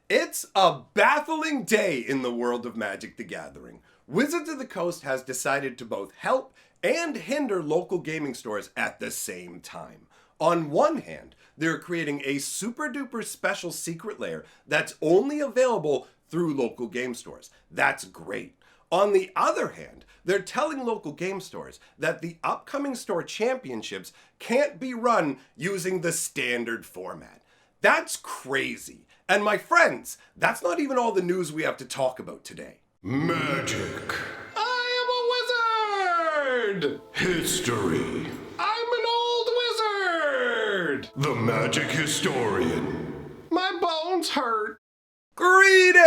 It's a baffling day in the world of Magic the Gathering. Wizards of the Coast has decided to both help and hinder local gaming stores at the same time. On one hand, they're creating a super duper special secret lair that's only available through local game stores. That's great. On the other hand, they're telling local game stores that the upcoming store championships can't be run using the standard format. That's crazy. And my friends, that's not even all the news we have to talk about today. Magic. I am a wizard! History. I'm an old wizard! The magic historian. My bones hurt. Greetings!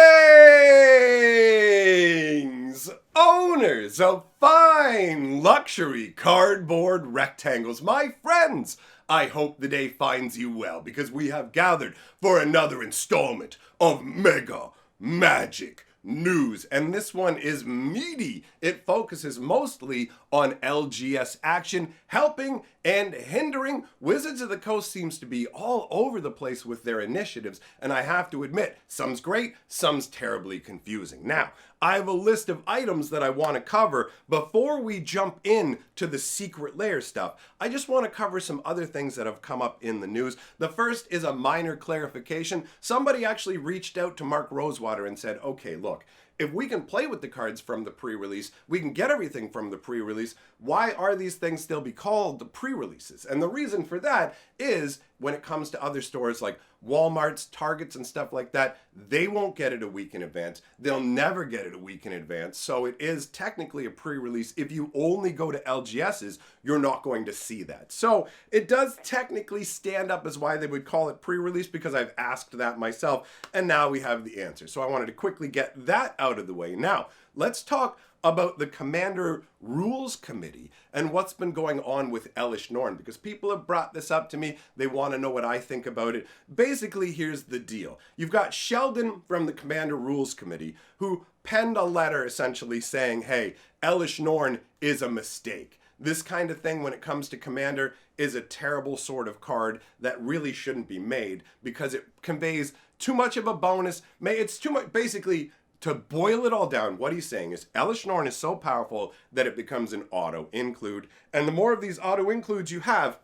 Owners of fine luxury cardboard rectangles, my friends! I hope the day finds you well because we have gathered for another installment of Mega Magic News. And this one is meaty. It focuses mostly on LGS action, helping and hindering. Wizards of the Coast seems to be all over the place with their initiatives, and I have to admit, some's great, some's terribly confusing. Now, I have a list of items that I want to cover. Before we jump in to the secret lair stuff, I just want to cover some other things that have come up in the news. The first is a minor clarification. Somebody actually reached out to Mark Rosewater and said, okay, look, if we can play with the cards from the pre-release, we can get everything from the pre-release, why are these things still be called the pre-releases? And the reason for that is when it comes to other stores like Walmart's, Targets, and stuff like that, they won't get it a week in advance. They'll never get it a week in advance. So it is technically a pre-release. If you only go to LGS's, you're not going to see that. So it does technically stand up as why they would call it pre-release, because I've asked that myself, and now we have the answer. So I wanted to quickly get that out of the way. Now, let's talk about the Commander Rules Committee and what's been going on with Elish Norn, because people have brought this up to me. They want to know what I think about it. Basically, here's the deal. You've got Sheldon from the Commander Rules Committee who penned a letter essentially saying, hey, Elish Norn is a mistake. This kind of thing when it comes to Commander is a terrible sort of card that really shouldn't be made because it conveys too much of a bonus. It's too much, basically. To boil it all down, what he's saying is Elish Norn is so powerful that it becomes an auto-include. And the more of these auto-includes you have,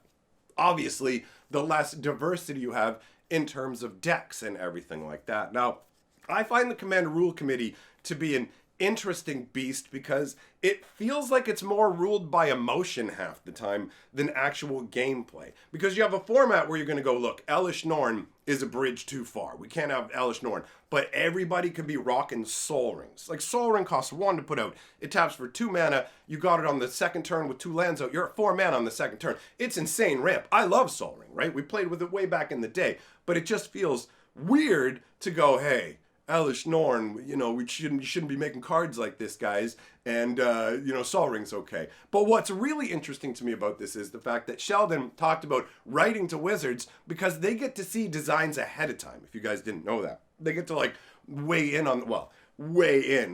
obviously, the less diversity you have in terms of decks and everything like that. Now, I find the Commander Rule Committee to be an interesting beast because it feels like it's more ruled by emotion half the time than actual gameplay. Because you have a format where you're going to go, look, Elish Norn is a bridge too far. We can't have Elish Norn. But everybody could be rocking Soul Rings. Like, Soul Ring costs 1 to put out. It taps for 2 mana. You got it on the second turn with 2 lands out. You're at 4 mana on the second turn. It's insane ramp. I love Soul Ring, right? We played with it way back in the day. But it just feels weird to go, hey, Elish Norn, we shouldn't be making cards like this, guys. And, Sol Ring's okay. But what's really interesting to me about this is the fact that Sheldon talked about writing to Wizards because they get to see designs ahead of time, if you guys didn't know that. They get to, weigh in.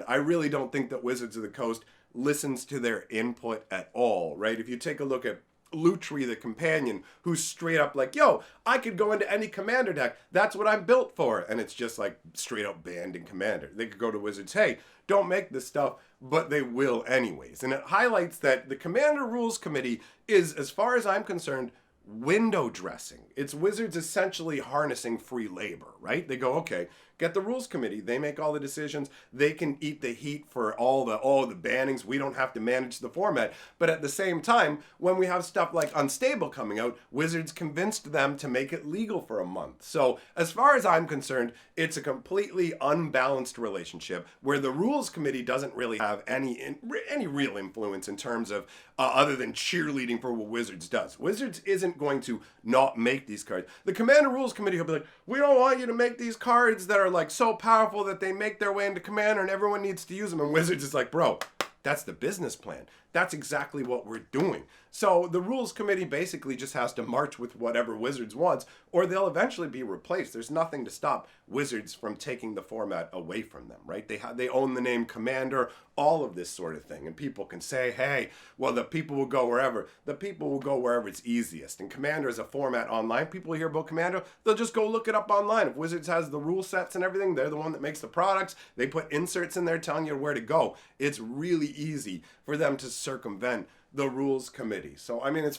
I really don't think that Wizards of the Coast listens to their input at all, right? If you take a look at Lutri, the companion, who's straight up like, yo, I could go into any commander deck. That's what I'm built for. And it's just straight up banned in commander. They could go to Wizards, hey, don't make this stuff, but they will anyways. And it highlights that the Commander Rules Committee is, as far as I'm concerned, window dressing. It's Wizards essentially harnessing free labor, right? They go, okay, get the Rules Committee. They make all the decisions. They can eat the heat for all the bannings. We don't have to manage the format. But at the same time, when we have stuff like Unstable coming out, Wizards convinced them to make it legal for a month. So as far as I'm concerned, it's a completely unbalanced relationship where the Rules Committee doesn't really have any real influence in terms of other than cheerleading for what Wizards does. Wizards isn't going to not make these cards. The Commander Rules Committee will be like, we don't want you to make these cards that are so powerful that they make their way into Commander and everyone needs to use them. And Wizards is like, bro, that's the business plan. that's exactly what we're doing. So the rules committee basically just has to march with whatever Wizards wants, or they'll eventually be replaced. There's nothing to stop Wizards from taking the format away from them, right? They own the name Commander, all of this sort of thing. And people can say, hey, well, the people will go wherever. The people will go wherever it's easiest. And Commander is a format online. People hear about Commander, they'll just go look it up online. If Wizards has the rule sets and everything, they're the one that makes the products. They put inserts in there telling you where to go. It's really easy for them to circumvent the rules committee. So I mean,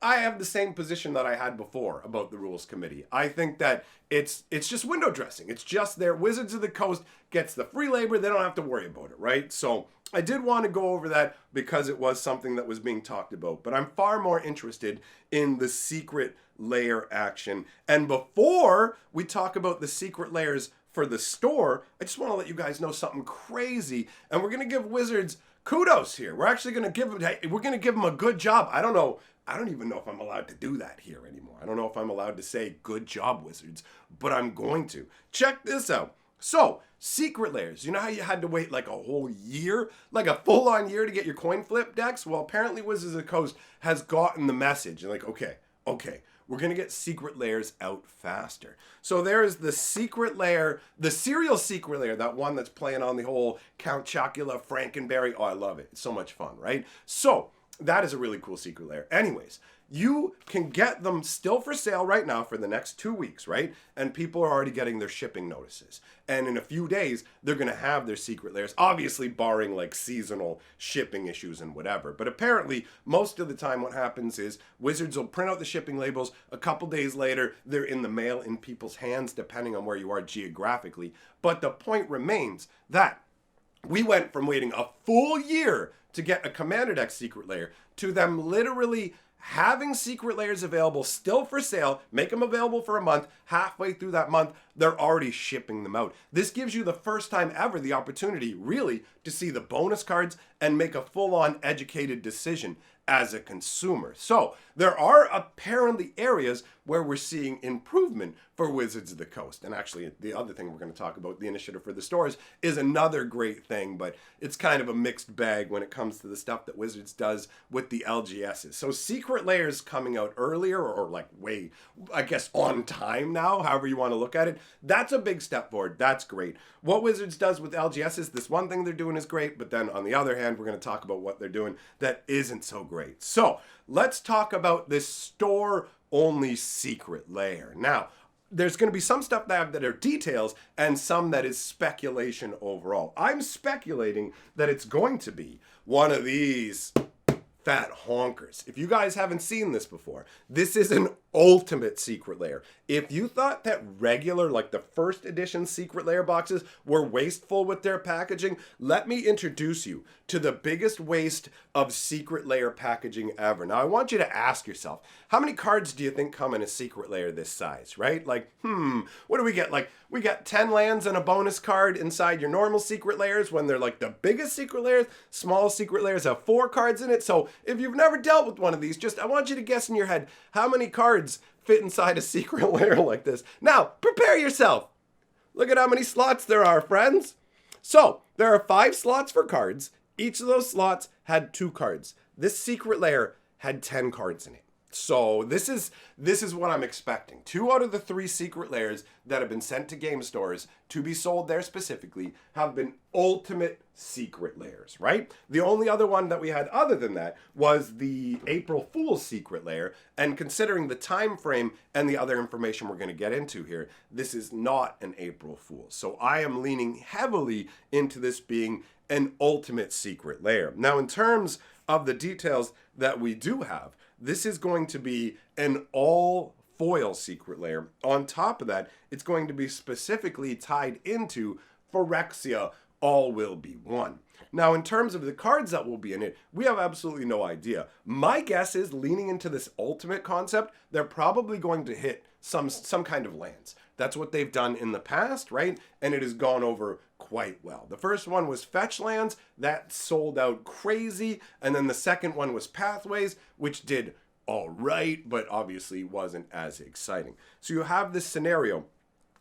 I have the same position that I had before about the rules committee. I think that it's just window dressing. It's just their Wizards of the Coast gets the free labor. They don't have to worry about it, right? So I did want to go over that because it was something that was being talked about. But I'm far more interested in the secret layer action. And before we talk about the secret layers for the store, I just want to let you guys know something crazy. And we're going to give Wizards kudos here. We're actually going to give them a good job. I don't even know if I'm allowed to do that here anymore. I don't know if I'm allowed to say good job, Wizards, but I'm going to. Check this out. So, secret layers. You know how you had to wait like a whole year, like a full-on year to get your coin flip decks? Well, apparently Wizards of the Coast has gotten the message. And like, okay, we're going to get secret layers out faster. So there's the secret layer, the serial secret layer, that one that's playing on the whole Count Chocula, Frankenberry. Oh, I love it. It's so much fun, right? So that is a really cool secret layer. Anyways, you can get them still for sale right now for the next 2 weeks, right? And people are already getting their shipping notices. And in a few days, they're going to have their secret layers, obviously barring like seasonal shipping issues and whatever. But apparently, most of the time what happens is Wizards will print out the shipping labels. A couple days later, they're in the mail in people's hands, depending on where you are geographically. But the point remains that we went from waiting a full year to get a Commander deck secret layer to them literally having secret layers available still for sale, make them available for a month. Halfway through that month, they're already shipping them out. This gives you the first time ever the opportunity, really, to see the bonus cards and make a full-on educated decision as a consumer. So there are apparently areas where we're seeing improvement for Wizards of the Coast. And actually, the other thing we're going to talk about, the initiative for the stores, is another great thing, but it's kind of a mixed bag when it comes to the stuff that Wizards does with the LGSs. So secret layers coming out earlier, or like way, I guess, on time now, however you want to look at it, that's a big step forward. That's great. What Wizards does with LGSs, this one thing they're doing is great, but then on the other hand, we're going to talk about what they're doing that isn't so great. So let's talk about this store-only secret layer. Now, there's going to be some stuff that are details and some that is speculation overall. I'm speculating that it's going to be one of these fat honkers. If you guys haven't seen this before, this is an ultimate secret layer. If you thought that regular, like the first edition secret layer boxes were wasteful with their packaging, let me introduce you to the biggest waste of secret layer packaging ever. Now, I want you to ask yourself, how many cards do you think come in a secret layer this size, right? Like, what do we get? Like, we got 10 lands and a bonus card inside your normal secret layers when they're like the biggest secret layers. Small secret layers have 4 cards in it. So if you've never dealt with one of these, I want you to guess in your head how many cards fit inside a secret layer like this. Now, prepare yourself. Look at how many slots there are, friends. So, there are 5 slots for cards. Each of those slots had 2 cards. This secret layer had 10 cards in it. So this is what I'm expecting. 2 out of the 3 secret layers that have been sent to game stores to be sold there specifically have been ultimate secret layers, right? The only other one that we had other than that was the April Fool's secret layer. And considering the time frame and the other information we're going to get into here, this is not an April Fool's. So I am leaning heavily into this being an ultimate secret layer. Now, in terms of the details that we do have, this is going to be an all foil secret layer. On top of that, it's going to be specifically tied into Phyrexia, all will be one. Now, in terms of the cards that will be in it, we have absolutely no idea. My guess is, leaning into this ultimate concept, they're probably going to hit some kind of lands. That's what they've done in the past, right? And it has gone over quite well. The first one was Fetch Lands. That sold out crazy. And then the second one was Pathways, which did all right, but obviously wasn't as exciting. So you have this scenario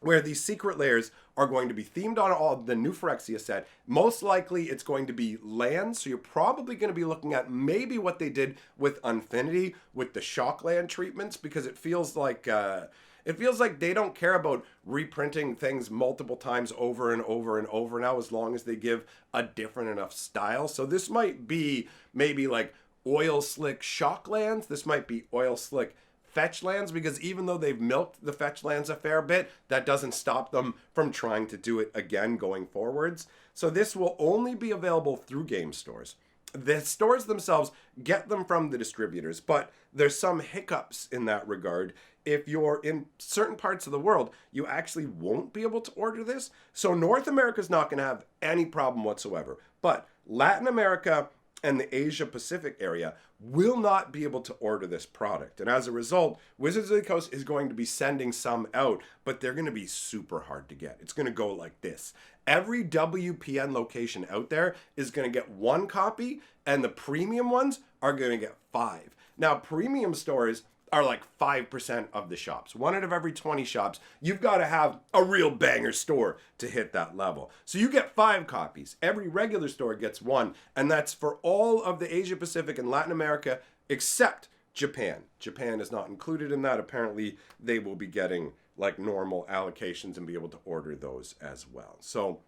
where these secret lairs are going to be themed on all the new Phyrexia set. Most likely it's going to be lands, so you're probably going to be looking at maybe what they did with Unfinity with the shock land treatments, because it feels like they don't care about reprinting things multiple times over and over and over now, as long as they give a different enough style. So this might be maybe like oil slick shock lands. This might be oil slick fetch lands, because even though they've milked the fetch lands a fair bit, that doesn't stop them from trying to do it again going forwards. So this will only be available through game stores. The stores themselves get them from the distributors, but there's some hiccups in that regard. If you're in certain parts of the world, you actually won't be able to order this. So North America's not going to have any problem whatsoever, but Latin America and the Asia Pacific area will not be able to order this product. And as a result, Wizards of the Coast is going to be sending some out, but they're going to be super hard to get. It's going to go like this. Every WPN location out there is going to get 1 copy, and the premium ones are going to get 5. Now, premium stores are like 5% of the shops. 1 out of every 20 shops, you've got to have a real banger store to hit that level. So you get 5 copies. Every regular store gets 1, and that's for all of the Asia Pacific and Latin America except Japan. Japan is not included in that. Apparently, they will be getting like normal allocations and be able to order those as well. So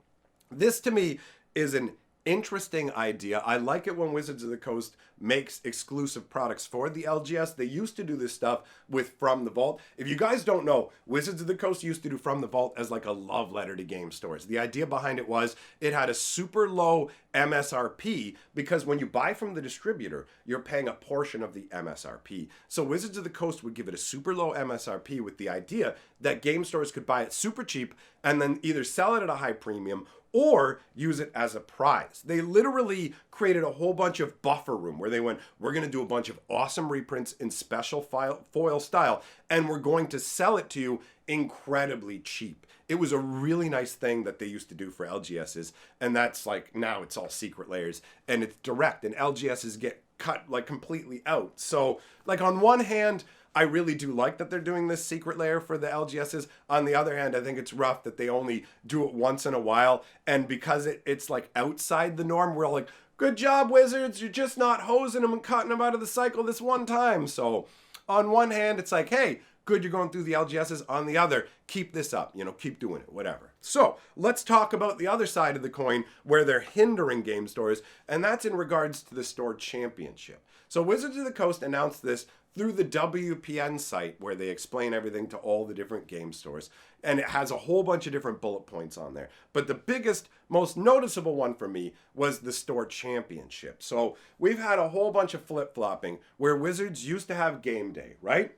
this to me is an interesting idea. I like it when Wizards of the Coast makes exclusive products for the LGS. They used to do this stuff with From the Vault. If you guys don't know, Wizards of the Coast used to do From the Vault as like a love letter to game stores. The idea behind it was it had a super low MSRP, because when you buy from the distributor, you're paying a portion of the MSRP. So Wizards of the Coast would give it a super low MSRP with the idea that game stores could buy it super cheap and then either sell it at a high premium or use it as a prize. They literally created a whole bunch of buffer room where they went, we're going to do a bunch of awesome reprints in special foil style, and we're going to sell it to you incredibly cheap. It was a really nice thing that they used to do for LGSs, and that's like, now it's all secret layers, and it's direct, and LGSs get cut like completely out. So like on one hand, I really do like that they're doing this secret layer for the LGSs. On the other hand, I think it's rough that they only do it once in a while. And because it's like outside the norm, we're all like, good job, Wizards. You're just not hosing them and cutting them out of the cycle this one time. So on one hand, it's like, hey, good, you're going through the LGSs. On the other, keep this up, keep doing it, whatever. So let's talk about the other side of the coin where they're hindering game stores, and that's in regards to the store championship. So Wizards of the Coast announced this through the WPN site, where they explain everything to all the different game stores. And it has a whole bunch of different bullet points on there. But the biggest, most noticeable one for me was the store championship. So we've had a whole bunch of flip-flopping where Wizards used to have game day, right?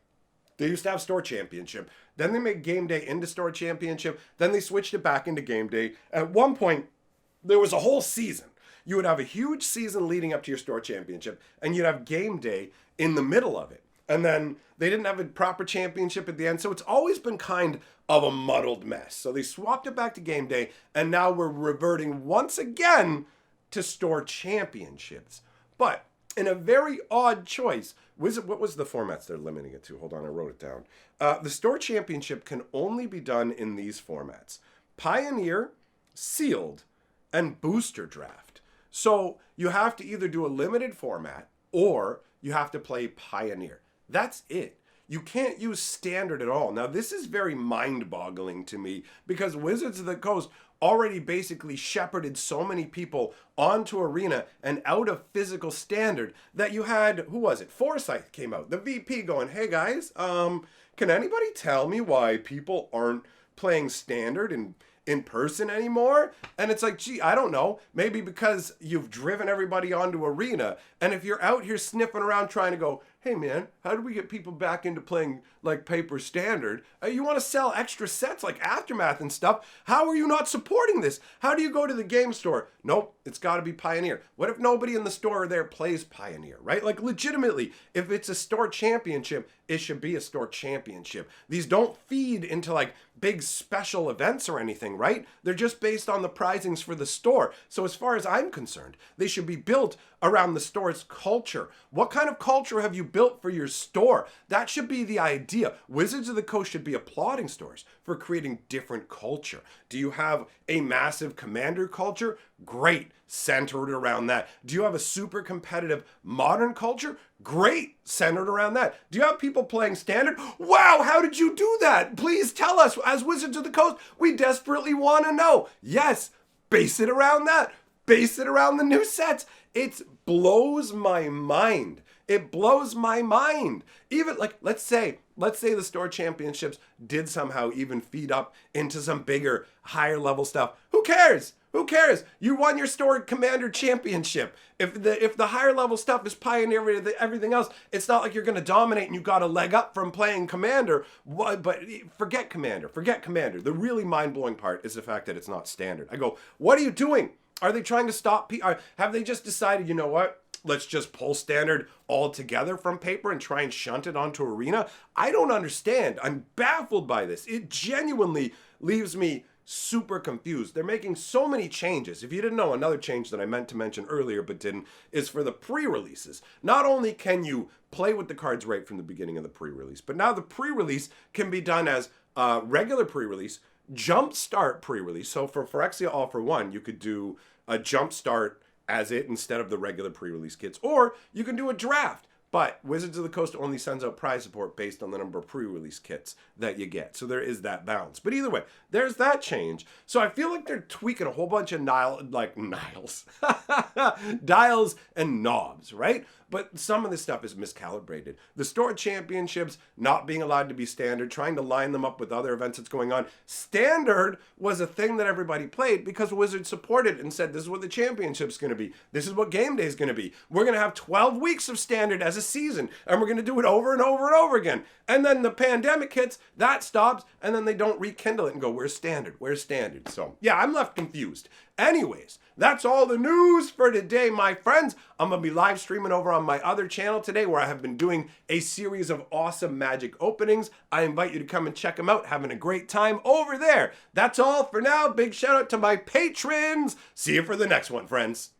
They used to have store championship. Then they made game day into store championship. Then they switched it back into game day. At one point, there was a whole season. You would have a huge season leading up to your store championship, and you'd have game day in the middle of it. And then they didn't have a proper championship at the end. So it's always been kind of a muddled mess. So they swapped it back to game day, and now we're reverting once again to store championships. But in a very odd choice, what was the formats they're limiting it to? Hold on, I wrote it down. The store championship can only be done in these formats: Pioneer, Sealed, and Booster Draft. So you have to either do a limited format or you have to play Pioneer. That's it. You can't use Standard at all. Now, this is very mind-boggling to me, because Wizards of the Coast already basically shepherded so many people onto Arena and out of physical Standard that you had, who was it? Forsyth came out, the VP, going, hey guys, can anybody tell me why people aren't playing Standard in person anymore? And it's like, gee, I don't know. Maybe because you've driven everybody onto Arena. And if you're out here sniffing around trying to go, hey man, how do we get people back into playing like paper Standard? You want to sell extra sets like Aftermath and stuff. How are you not supporting this? How do you go to the game store? Nope, it's got to be Pioneer. What if nobody in the store there plays Pioneer, right? Like legitimately, if it's a store championship, it should be a store championship. These don't feed into like big special events or anything, right? They're just based on the prizings for the store. So as far as I'm concerned, they should be built around the store's culture. What kind of culture have you built for your store. That should be the idea. Wizards of the Coast should be applauding stores for creating different culture. Do you have a massive Commander culture? Great, centered around that. Do you have a super competitive Modern culture? Great, centered around that. Do you have people playing Standard? Wow, how did you do that? Please tell us. As Wizards of the Coast, we desperately want to know. Yes, base it around that. Base it around the new sets. It blows my mind. It blows my mind. Even like, let's say the store championships did somehow even feed up into some bigger, higher level stuff. Who cares? Who cares? You won your store commander championship. If the higher level stuff is pioneering everything else, it's not like you're going to dominate and you got a leg up from playing commander. But forget commander. Forget commander. The really mind-blowing part is the fact that it's not standard. I go, what are you doing? Are they trying to stop? Have they just decided, you know what? Let's just pull standard altogether from paper and try and shunt it onto arena? I don't understand. I'm baffled by this. It genuinely leaves me super confused. They're making so many changes. If you didn't know, another change that I meant to mention earlier but didn't is for the pre-releases. Not only can you play with the cards right from the beginning of the pre-release, but now the pre-release can be done as regular pre-release, jumpstart pre-release. So for Phyrexia All for One, you could do a jumpstart as it instead of the regular pre-release kits, or you can do a draft. But Wizards of the Coast only sends out prize support based on the number of pre-release kits that you get. So there is that balance. But either way, there's that change. So I feel like they're tweaking a whole bunch of dials and knobs, right? But some of this stuff is miscalibrated. The store championships not being allowed to be standard, trying to line them up with other events that's going on. Standard was a thing that everybody played because Wizards supported and said, this is what the championship's going to be. This is what game day is going to be. We're going to have 12 weeks of standard as a season, and we're going to do it over and over and over again. And then the pandemic hits, that stops, and then they don't rekindle it and go, where's standard? Where's standard? So yeah, I'm left confused. Anyways, that's all the news for today, my friends. I'm going to be live streaming over on my other channel today where I have been doing a series of awesome Magic openings. I invite you to come and check them out. Having a great time over there. That's all for now. Big shout out to my patrons. See you for the next one, friends.